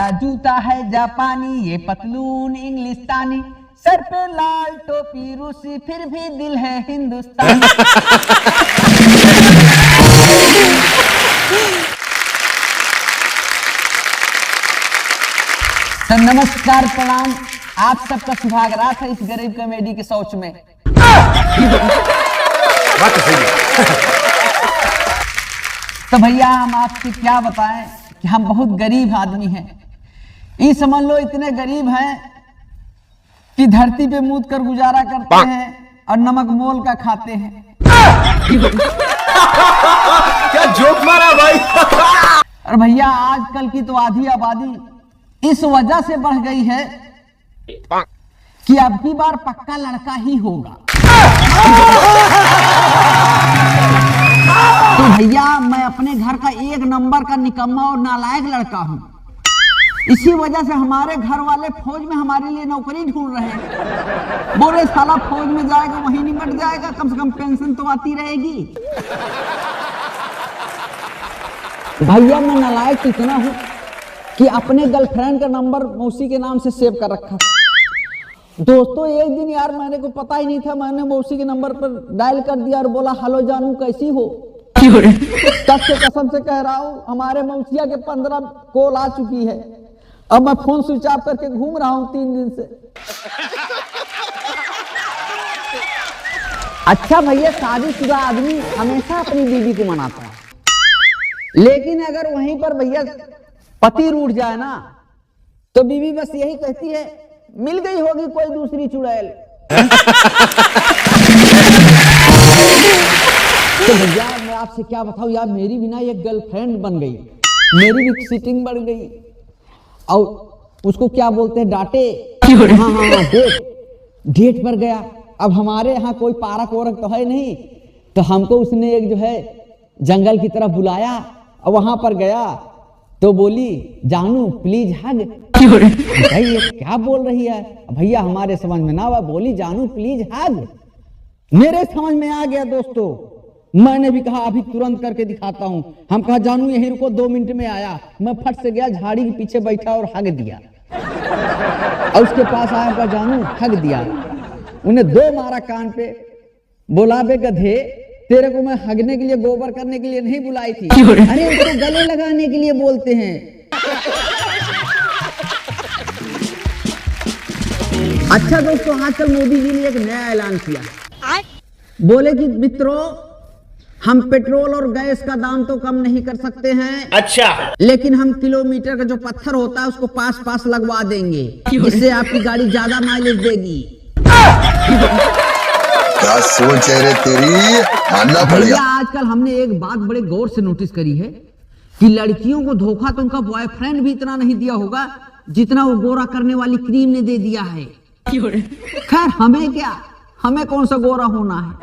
मेरा जूता है जापानी, ये पतलून इंग्लिस्तानी, सर पे लाल टोपी रूसी, फिर भी दिल है हिंदुस्तानी। तो नमस्कार प्रणाम, आप सबका सुहागरात है इस गरीब कॉमेडी के शौच में। तो भैया हम आपसे क्या बताएं कि हम बहुत गरीब आदमी हैं। ये समझ लो इतने गरीब हैं कि धरती पे मूत कर गुजारा करते हैं और नमक मोल का खाते हैं। क्या जोक मारा भाई। और भैया आजकल की तो आधी आबादी इस वजह से बढ़ गई है कि अब की बार पक्का लड़का ही होगा। तो भैया मैं अपने घर का एक नंबर का निकम्मा और नालायक लड़का हूं। इसी वजह से हमारे घर वाले फौज में हमारे लिए नौकरी ढूंढ रहे हैं। बोले साला फौज में जाएगा वहीं निपट जाएगा, कम से कम पेंशन तो आती रहेगी। भैया मैं नालायक इतना हूं कि अपने गर्लफ्रेंड का नंबर मौसी के नाम से सेव कर रखा। दोस्तों एक दिन यार मैंने को पता ही नहीं था, मैंने मौसी के नंबर पर डायल कर दिया और बोला हेलो जानू कैसी हो। तब से कसम से कह रहा हूं हमारे मौसिया के 15 कॉल आ चुकी है। अब मैं फोन स्विच ऑफ करके घूम रहा हूं 3 दिन से। अच्छा भैया शादीशुदा आदमी हमेशा अपनी बीवी को मनाता है, लेकिन अगर वहीं पर भैया पति रूठ जाए ना तो बीवी बस यही कहती है मिल गई होगी कोई दूसरी चुड़ैल। तो भैया मैं आपसे क्या बताऊं यार, मेरी बिना एक गर्लफ्रेंड बन गई, मेरी भी सीटिंग बढ़ गई और उसको क्या बोलते हैं डांटे। हाँ डेट पर गया। अब हमारे यहाँ कोई पारक वोरक तो है नहीं, तो हमको उसने एक जो है जंगल की तरफ बुलाया और वहां पर गया तो बोली जानू प्लीज हग। भाई ये क्या बोल रही है भैया, हमारे समझ में ना आवा, बोली जानू प्लीज हग। मेरे समझ में आ गया दोस्तों, मैंने भी कहा अभी तुरंत करके दिखाता हूं। हम कहा जानू यहीं रुको 2 मिनट में आया। मैं फट से गया झाड़ी के पीछे बैठा और हग दिया और उसके पास आया कहा जानू हग दिया। उन्हें 2 मारा कान पे, बोला बे गधे तेरे को मैं हगने के लिए गोबर करने के लिए नहीं बुलाई थी, अरे उसको गले लगाने के लिए बोलते हैं। अच्छा दोस्तों आजकल मोदी जी ने एक नया ऐलान किया, बोले कि मित्रों हम पेट्रोल और गैस का दाम तो कम नहीं कर सकते हैं, अच्छा लेकिन हम किलोमीटर का जो पत्थर होता है उसको पास लगवा देंगे, जिससे आपकी गाड़ी ज्यादा माइलेज देगी। क्या सोच है रे तेरी, मानना पड़ेगा। आजकल हमने एक बात बड़े गौर से नोटिस करी है कि लड़कियों को धोखा तो उनका बॉयफ्रेंड भी इतना नहीं दिया होगा जितना वो गोरा करने वाली क्रीम ने दे दिया है। खैर हमें क्या, हमें कौन सा गोरा होना है।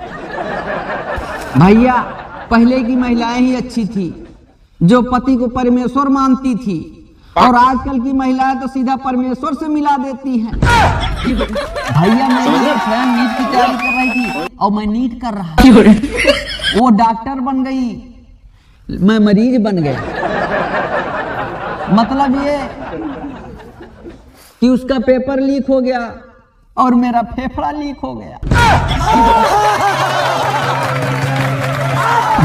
भैया पहले की महिलाएं ही अच्छी थी जो पति को परमेश्वर मानती थी, और आजकल की महिलाएं तो सीधा परमेश्वर से मिला देती हैं। भैया मेरी फ्रेंड नीट की तैयारी कर रही थी और मैं नीट कर रहा था। वो डॉक्टर बन गई, मैं मरीज बन गया। मतलब ये कि उसका पेपर लीक हो गया और मेरा फेफड़ा लीक हो गया।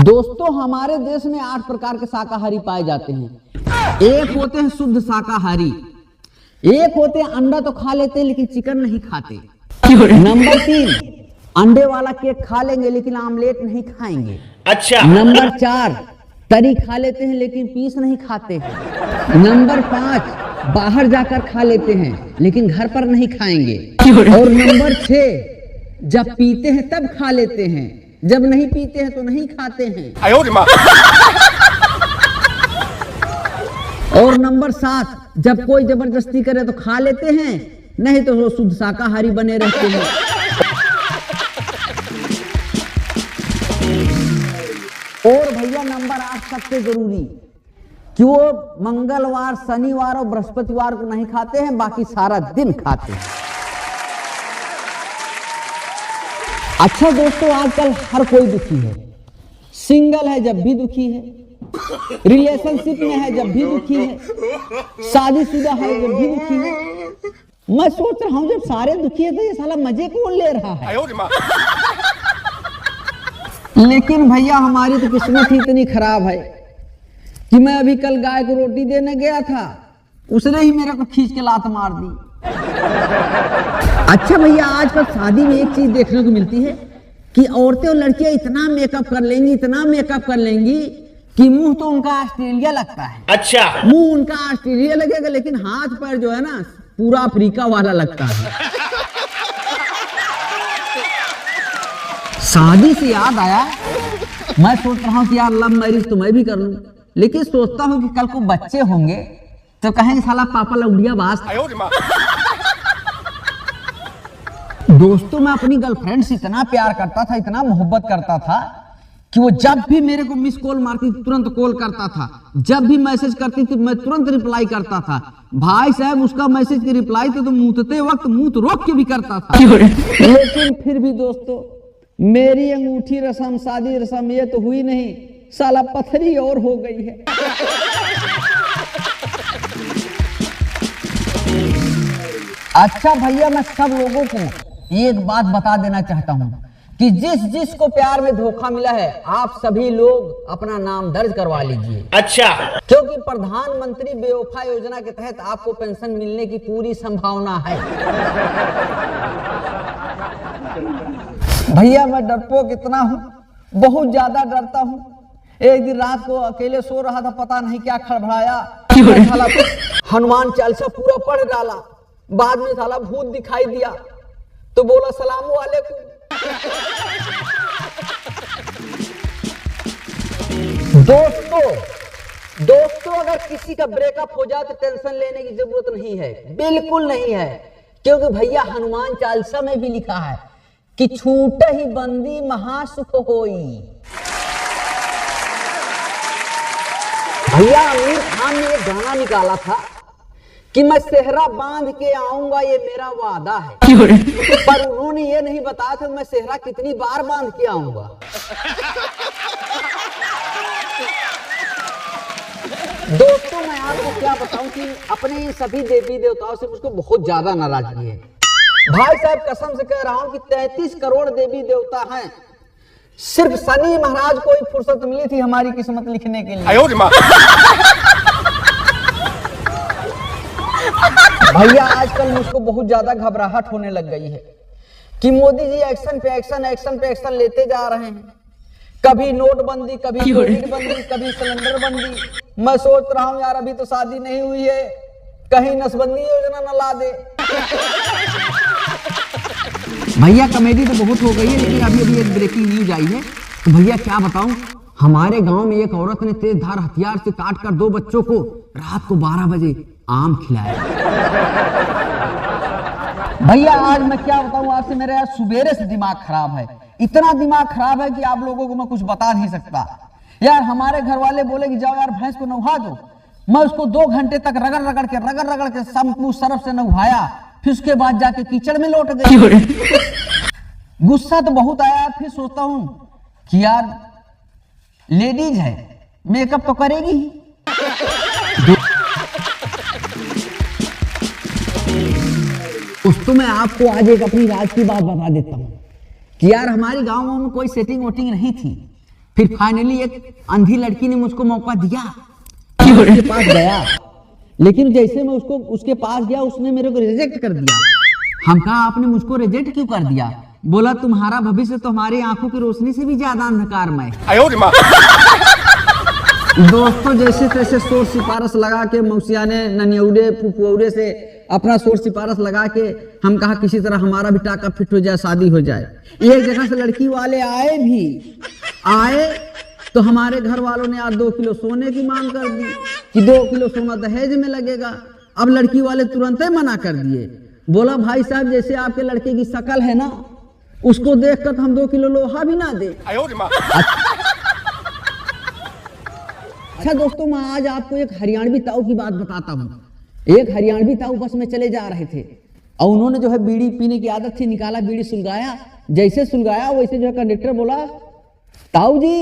दोस्तों हमारे देश में 8 प्रकार के शाकाहारी पाए जाते हैं। एक होते हैं शुद्ध शाकाहारी, एक होते हैं अंडा तो खा लेते हैं लेकिन चिकन नहीं खाते। नंबर 3 अंडे वाला केक खा लेंगे लेकिन आमलेट नहीं खाएंगे। अच्छा। नंबर 4 तरी खा लेते हैं लेकिन पीस नहीं खाते हैं। नंबर 5 बाहर जाकर खा लेते हैं लेकिन घर पर नहीं खाएंगे। और नंबर 6 जब पीते हैं तब खा लेते हैं, जब नहीं पीते हैं तो नहीं खाते हैं। और नंबर 7 जब कोई जबरदस्ती करे तो खा लेते हैं, नहीं तो वो शुद्ध शाकाहारी बने रहते हैं। और भैया नंबर 8 सबसे जरूरी कि वो मंगलवार शनिवार और बृहस्पतिवार को नहीं खाते हैं, बाकी सारा दिन खाते हैं। अच्छा दोस्तों आजकल हर कोई दुखी है, सिंगल है जब भी दुखी है, रिलेशनशिप में है जब भी दुखी है, शादीशुदा है जब भी दुखी है। मैं सोच रहा हूं जब सारे दुखी है तो ये साला मजे कौन ले रहा है। लेकिन भैया हमारी तो किस्मत ही इतनी खराब है कि मैं अभी कल गाय को रोटी देने गया था, उसने ही मेरे को खींच के लात मार दी। अच्छा भैया आजकल शादी में एक चीज देखने को मिलती है कि औरतें और लड़कियां इतना मेकअप कर लेंगी, इतना मेकअप कर लेंगी कि मुंह तो उनका ऑस्ट्रेलिया लगता है। अच्छा, मुंह उनका ऑस्ट्रेलिया लगेगा लेकिन हाथ पैर जो है ना पूरा अफ्रीका वाला लगता है। शादी से याद आया, मैं सोच रहा हूं कि यार लव मैरिज तो मैं भी कर लूं, लेकिन सोचता हूं कि कल को बच्चे होंगे तो कहेंगे साला पापा लौंडिया बास। दोस्तों मैं अपनी गर्लफ्रेंड से इतना प्यार करता था, इतना मोहब्बत करता था कि वो जब भी मेरे को मिस कॉल मारती थी तुरंत कॉल करता था, जब भी मैसेज करती थी मैं तुरंत रिप्लाई करता था। भाई साहब उसका मैसेज की रिप्लाई तो मूतते वक्त मुंह रोक के भी करता था। लेकिन फिर भी दोस्तों मेरी अंगूठी रस्म, शादी रस्म ये तो हुई नहीं, साला पथरी और हो गई है। अच्छा भैया मैं सब लोगों को एक बात बता देना चाहता हूं कि जिस जिस को प्यार में धोखा मिला है आप सभी लोग अपना नाम दर्ज करवा लीजिए। अच्छा, क्योंकि प्रधानमंत्री बेवफा योजना के तहत आपको पेंशन मिलने की पूरी संभावना है। भैया मैं डरपोक इतना हूं, बहुत ज्यादा डरता हूं। एक दिन रात को अकेले सो रहा था, पता नहीं क्या खड़बड़ाया, हनुमान चालीसा पूरा पढ़ डाला, बाद में साला भूत दिखाई दिया तो बोला सलाम वालेकुम। दोस्तों अगर किसी का ब्रेकअप हो जाए तो टेंशन लेने की जरूरत नहीं है, बिल्कुल नहीं है, क्योंकि भैया हनुमान चालीसा में भी लिखा है कि छूट ही बंदी महासुख होई। भैया आमिर खान ने एक गाना निकाला था कि मैं सेहरा बांध के आऊंगा ये मेरा वादा है, पर उन्होंने ये नहीं बताया था मैं सेहरा कितनी बार बांध के आऊंगा। दोस्तों मैं आपको क्या बताऊं कि अपने सभी देवी देवताओं से मुझको बहुत ज्यादा नाराजगी है। भाई साहब कसम से कह रहा हूं कि 33 करोड़ देवी देवता हैं, सिर्फ शनि महाराज को ही फुर्सत मिली थी हमारी किस्मत लिखने के लिए। भैया आजकल मुझको बहुत ज्यादा घबराहट होने लग गई है कि मोदी जी एक्शन पे एक्शन, एक्शन पे एक्शन लेते जा रहे हैं। कभी नोटबंदी, कभी कोविड बंदी, कभी सिलेंडर बंदी। मैं सोच रहा हूं यार अभी तो शादी नहीं हुई है, कहीं नसबंदी योजना न ला दे। भैया कॉमेडी तो बहुत हो गई है, लेकिन अभी एक ब्रेकिंग न्यूज आई है तो भैया क्या बताऊं, हमारे गांव में एक औरत ने तेज धार हथियार से काटकर 2 बच्चों को रात को 12 बजे आम खिलाया। भैया आज मैं क्या बताऊं आपसे, मेरा यार सुबेरे से दिमाग खराब है, इतना दिमाग खराब है कि आप लोगों को मैं कुछ बता नहीं सकता। यार हमारे घर वाले बोले कि जाओ यार भैंस को नहवा दो, मैं उसको 2 घंटे तक रगड़ रगड़ के शैम्पू सरफ से नहवाया, फिर उसके बाद जाके कीचड़ में लौट गई। गुस्सा तो बहुत आया, फिर सोचता हूं कि यार लेडीज है मेकअप तो करेगी ही। दोस्तों मैं आपको आज एक अपनी राज की बात बता देता हूं कि यार हमारे गांव में कोई सेटिंग वोटिंग नहीं थी, फिर फाइनली एक अंधी लड़की ने मुझको मौका दिया, उसके पास गया, लेकिन जैसे मैं उसके पास गया उसने मेरे को रिजेक्ट कर दिया। हम कहा आपने मुझको रिजेक्ट क्यों कर दिया? बोला तुम्हारा भविष्य तो हमारी आंखों की रोशनी से भी ज्यादा अंधकारमय। दोस्तों जैसे तैसे सोच सिफारिश लगा के मौसिया ने ननियौड़े फुफुऔड़े से अपना सोच सिफारिश लगा के हम कहा किसी तरह हमारा भी टाका फिट हो जाए, शादी हो जाए। एक जगह से लड़की वाले आए तो हमारे घर वालों ने आज 2 किलो सोने की मांग कर दी कि 2 किलो सोना दहेज में लगेगा। अब लड़की वाले तुरंत ही मना कर दिए, बोला भाई साहब जैसे आपके लड़के की शक्ल है ना उसको देखकर हम 2 किलो लोहा भी ना दे। अच्छा दोस्तों मैं आज आपको एक हरियाणवी ताऊ की बात बताता हूँ। एक हरियाणवी ताऊ बस में चले जा रहे थे और उन्होंने जो है बीड़ी पीने की आदत थी, निकाला बीड़ी सुलगाया, जैसे सुलगाया वैसे जो है कंडक्टर बोला ताऊ जी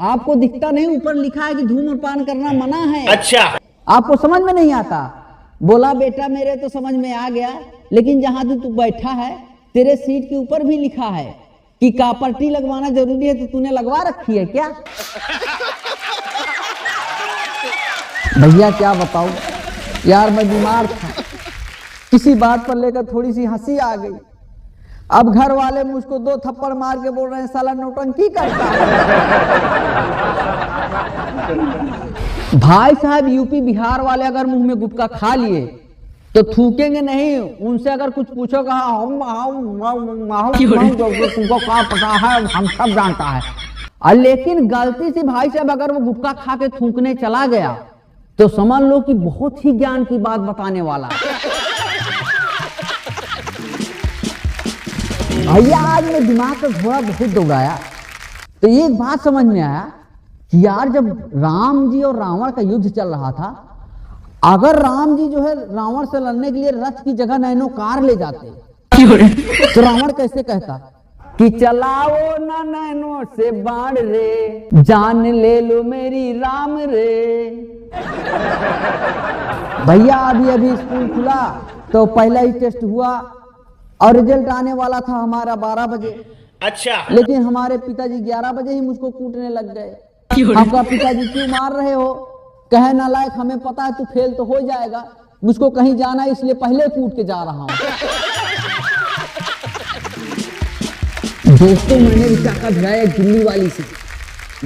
आपको दिखता नहीं, ऊपर लिखा है कि धूम्रपान करना मना है। अच्छा, आपको समझ में नहीं आता। बोला बेटा मेरे तो समझ में आ गया, लेकिन जहां तू बैठा है तेरे सीट के ऊपर भी लिखा है कि कापट्टी लगवाना जरूरी है, तो तूने लगवा रखी है क्या? भैया क्या बताऊं यार, मैं बीमार था, किसी बात पर लेकर थोड़ी सी हंसी आ गई। अब घर वाले मुझको 2 थप्पड़ मार के बोल रहे हैं साला नौटंकी करता है। भाई साहब यूपी बिहार वाले अगर मुंह में गुटखा खा लिए तो थूकेंगे नहीं, उनसे अगर कुछ पूछो कहा तुमको क्या पता है, हम सब जानता है। लेकिन गलती से भाई साहब अगर वो गुटखा खा के थूकने चला गया तो समझ लो कि बहुत ही ज्ञान की बात बताने वाला है। भैया आज मैं दिमाग का घोड़ा बहुत दौड़ाया तो एक बात समझ में आया कि यार जब राम जी और रावण का युद्ध चल रहा था, अगर राम जी जो है रावण से लड़ने के लिए रथ की जगह नैनो कार ले जाते तो रावण कैसे कहता कि चलाओ ना नैनो से बाण रे, जान ले लो मेरी राम रे। भैया अभी अभी स्कूल खुला तो पहला ही टेस्ट हुआ और रिजल्ट आने वाला था हमारा 12 बजे। अच्छा, लेकिन हमारे पिताजी 11 बजे ही मुझको कूटने लग गए। आपका पिताजी क्यों मार रहे हो? कहे नालायक, हमें पता है तू फेल तो हो जाएगा, मुझको कहीं जाना है इसलिए पहले कूट के जा रहा हूं। दोस्तों मैंने रिचाका भिड़ाया दिल्ली वाली से।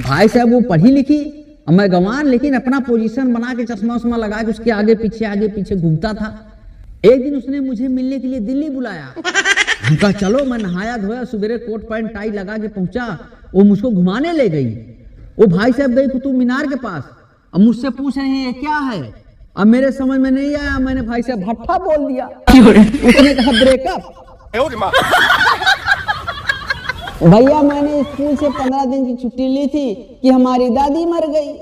भाई साहब वो पढ़ी लिखी, मैं गंवार, लेकिन अपना पोजीशन बना के चश्मा उश्मा लगा के उसके आगे पीछे घूमता था। एक दिन उसने मुझे मिलने के लिए दिल्ली बुलाया। हम कहा चलो, मैं नहाया धोया सवेरे कोट पैंट टाई लगा के पहुंचा। वो मुझको घुमाने ले गई। वो भाई साहब गई कुतुब मीनार के पास। अब मुझसे पूछ रहे हैं ये क्या है। अब मेरे समझ में नहीं आया, मैंने भाई साहब भट्ठा बोल दिया। उसने कहा ब्रेकअप। भैया मैंने स्कूल से 15 दिन की छुट्टी ली थी कि हमारी दादी मर गई।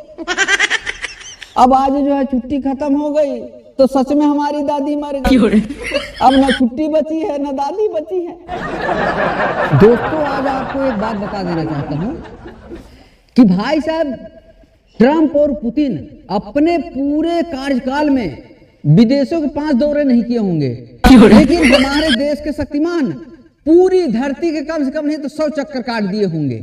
अब आज जो है छुट्टी खत्म हो गई तो सच में हमारी दादी मर गई। अब न छुट्टी बची है न दादी बची है। दोस्तों आज आपको एक बात बता देना चाहता हूं कि भाई साहब ट्रंप और पुतिन अपने पूरे कार्यकाल में विदेशों के 5 दौरे नहीं किए होंगे, लेकिन हमारे देश के शक्तिमान पूरी धरती के कम से कम नहीं तो 100 चक्कर काट दिए होंगे।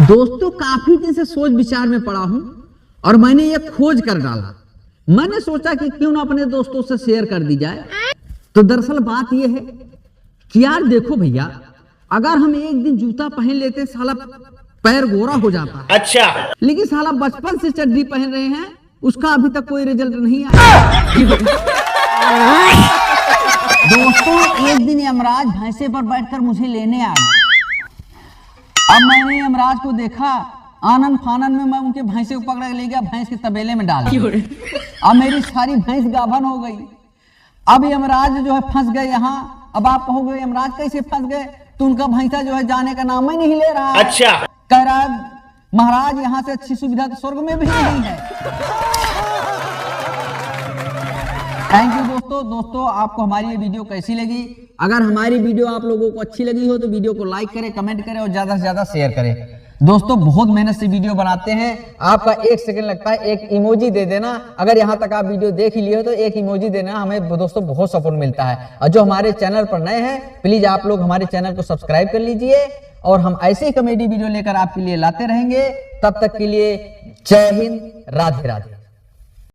दोस्तों काफी दिन से सोच विचार में पड़ा हूं और मैंने ये खोज कर डाला। मैंने सोचा कि क्यों ना अपने दोस्तों से शेयर कर दी जाए। तो दरअसल बात यह है कि यार देखो भैया, अगर हम एक दिन जूता पहन लेते साला पैर गोरा हो जाता। अच्छा, लेकिन साला बचपन से चड्डी पहन रहे हैं, उसका अभी तक कोई रिजल्ट नहीं आया। दोस्तों एक दिन यमराज भैंसे पर बैठकर मुझे लेने आ गए। अब मैंने यमराज को देखा, आनंद फानन में मैं उनके भैंसे को पकड़ ले गया, भैंस के तबेले में डाल दिया। अब मेरी सारी भैंस गाभन हो गई। अब यमराज जो है फंस गए यहाँ। अब आप कहोगे यमराज कैसे फंस गए? तो उनका भैंसा जो है जाने का नाम ही नहीं ले रहा है। अच्छा, कह रहा है महाराज यहाँ से अच्छी सुविधा तो स्वर्ग में भी नहीं है। थैंक यू दोस्तों आपको हमारी ये वीडियो कैसी लगी? अगर हमारी वीडियो आप लोगों को अच्छी लगी हो तो वीडियो को लाइक करें, कमेंट करें और ज्यादा से ज्यादा शेयर करें। दोस्तों बहुत मेहनत से वीडियो बनाते हैं, आपका 1 सेकंड लगता है, एक इमोजी दे देना। अगर यहाँ तक आप वीडियो देख ही लिए हो तो एक इमोजी देना, हमें दोस्तों बहुत सपोर्ट मिलता है। और जो हमारे चैनल पर नए हैं प्लीज आप लोग हमारे चैनल को सब्सक्राइब कर लीजिए और हम ऐसे ही कॉमेडी वीडियो लेकर आपके लिए लाते रहेंगे। तब तक के लिए जय हिंद, राधे राधे।